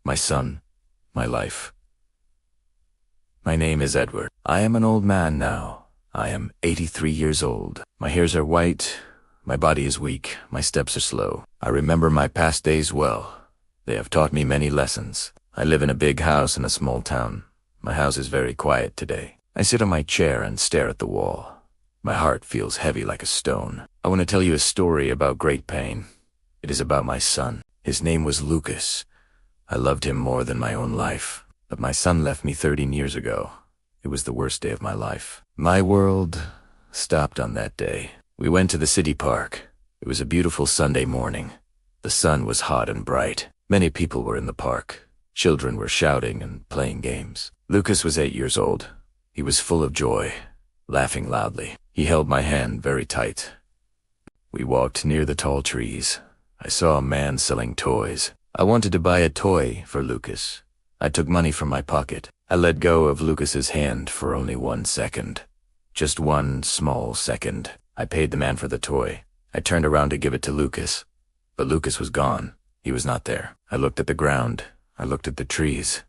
my son, my life. My name is Edward. I am an old man now. I am 83 years old. My hairs are white, my body is weak, my steps are slow. I remember my past days well. They have taught me many lessons. I live in a big house in a small town. My house is very quiet today. I sit on my chair and stare at the wall. My heart feels heavy like a stone. I want to tell you a story about great pain. It is about my son. His name was Lucas. I loved him more than my own life. But my son left me 13 years ago. It was the worst day of my life. My world stopped on that day. We went to the city park. It was a beautiful Sunday morning. The sun was hot and bright. Many people were in the park. Children were shouting and playing games. Lucas was 8 years old. He was full of joy, laughing loudly. He held my hand very tight. We walked near the tall trees. I saw a man selling toys. I wanted to buy a toy for Lucas. I took money from my pocket. I let go of Lucas's hand for only 1 second. Just 1 small second. I paid the man for the toy. I turned around to give it to Lucas. But Lucas was gone. He was not there. I looked at the ground. I looked at the trees.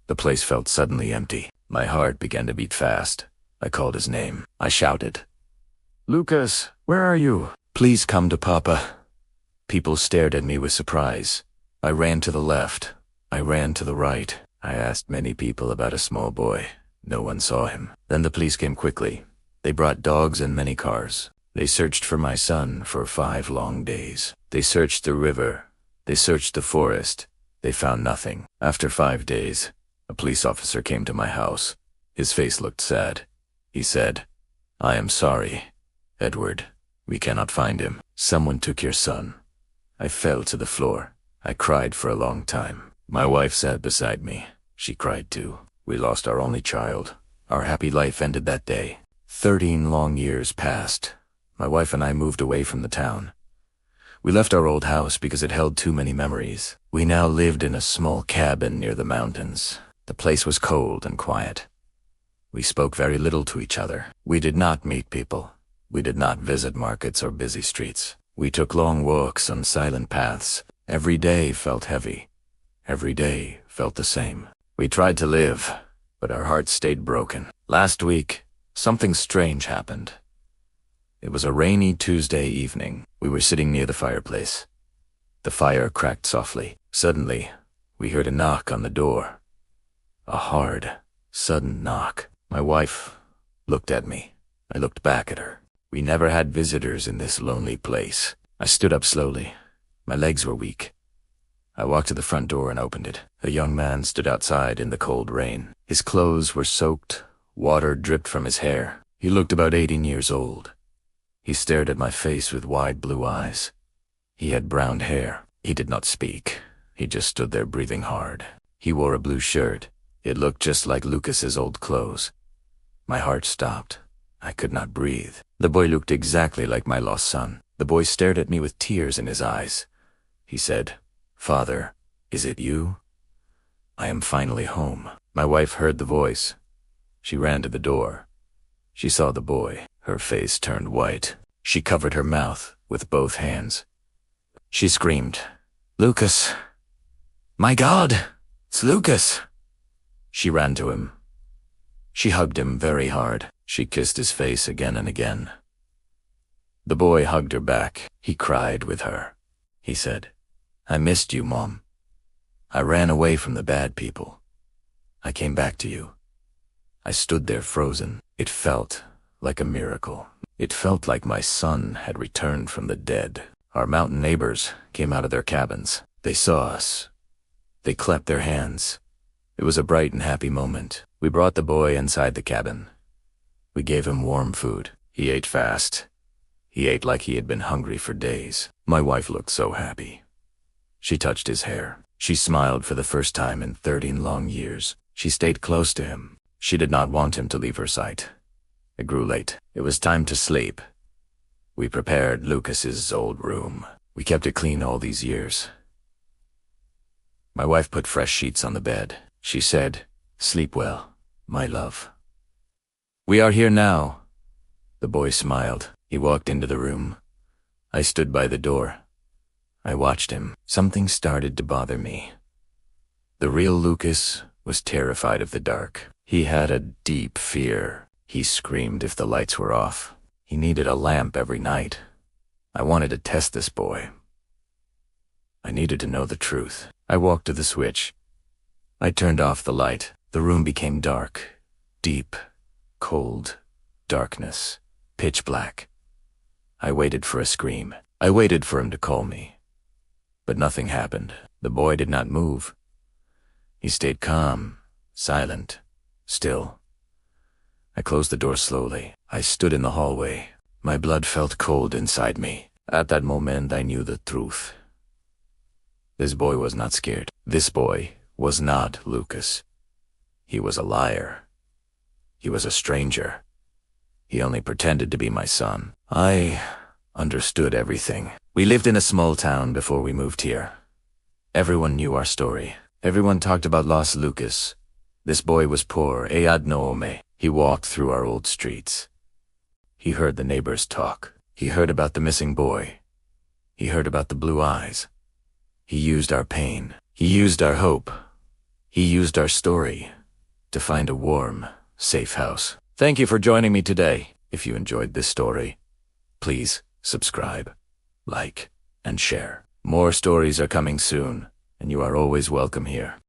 The place felt suddenly empty. My heart began to beat fast. I called his name. I shouted, "Lucas, where are you? Please come to Papa." People stared at me with surprise. I ran to the left. I ran to the right. I asked many people about a small boy. No one saw him. Then the police came quickly. They brought dogs and many cars. They searched for my son for 5 long days. They searched the river. They searched the forest. They found nothing. After 5 days, a police officer came to my house. His face looked sad. He said, "I am sorry, Edward. We cannot find him. Someone took your son." I fell to the floor. I cried for a long time. My wife sat beside me. She cried too. We lost our only child. Our happy life ended that day. 13 long years passed. My wife and I moved away from the town. We left our old house because it held too many memories. We now lived in a small cabin near the mountains. The place was cold and quiet. We spoke very little to each other. We did not meet people. We did not visit markets or busy streets. We took long walks on silent paths. Every day felt heavy. Every day felt the same. We tried to live, but our hearts stayed broken. Last week, something strange happened. It was a rainy Tuesday evening. We were sitting near the fireplace. The fire cracked softly. Suddenly, we heard a knock on the door. A hard, sudden knock. My wife looked at me. I looked back at her. We never had visitors in this lonely place. I stood up slowly. My legs were weak. I walked to the front door and opened it. A young man stood outside in the cold rain. His clothes were soaked. Water dripped from his hair. He looked about 18 years old. He stared at my face with wide blue eyes. He had brown hair. He did not speak. He just stood there breathing hard. He wore a blue shirt. It looked just like Lucas's old clothes. My heart stopped. I could not breathe. The boy looked exactly like my lost son. The boy stared at me with tears in his eyes. He said, "Father, is it you? I am finally home." My wife heard the voice. She ran to the door. She saw the boy. Her face turned white. She covered her mouth with both hands. She screamed, "Lucas! My God! It's Lucas!" She ran to him. She hugged him very hard. She kissed his face again and again. The boy hugged her back. He cried with her. He said, "I missed you, Mom. I ran away from the bad people. I came back to you." I stood there frozen. It felt like a miracle. It felt like my son had returned from the dead. Our mountain neighbors came out of their cabins. They saw us. They clapped their hands. It was a bright and happy moment. We brought the boy inside the cabin. We gave him warm food. He ate fast. He ate like he had been hungry for days. My wife looked so happy. She touched his hair. She smiled for the first time in 13 long years. She stayed close to him. She did not want him to leave her sight. It grew late. It was time to sleep. We prepared Lucas's old room. We kept it clean all these years. My wife put fresh sheets on the bed. She said, "Sleep well, my love." "We are here now." The boy smiled. He walked into the room. I stood by the door. I watched him. Something started to bother me. The real Lucas was terrified of the dark. He had a deep fear. He screamed if the lights were off. He needed a lamp every night. I wanted to test this boy. I needed to know the truth. I walked to the switch. I turned off the light. The room became dark. Deep, cold, darkness, pitch black. I waited for a scream. I waited for him to call me. But nothing happened. The boy did not move. He stayed calm, silent, still. I closed the door slowly. I stood in the hallway. My blood felt cold inside me. At that moment, I knew the truth. This boy was not scared. This boy was not Lucas. He was a liar. He was a stranger. He only pretended to be my son. I understood everything. We lived in a small town before we moved here. Everyone knew our story. Everyone talked about lost Lucas. This boy was poor, Ayad Noome. He walked through our old streets. He heard the neighbors talk. He heard about the missing boy. He heard about the blue eyes. He used our pain. He used our hope. He used our story to find a warm, safe house. Thank you for joining me today. If you enjoyed this story, please subscribe, like, and share. More stories are coming soon, and you are always welcome here.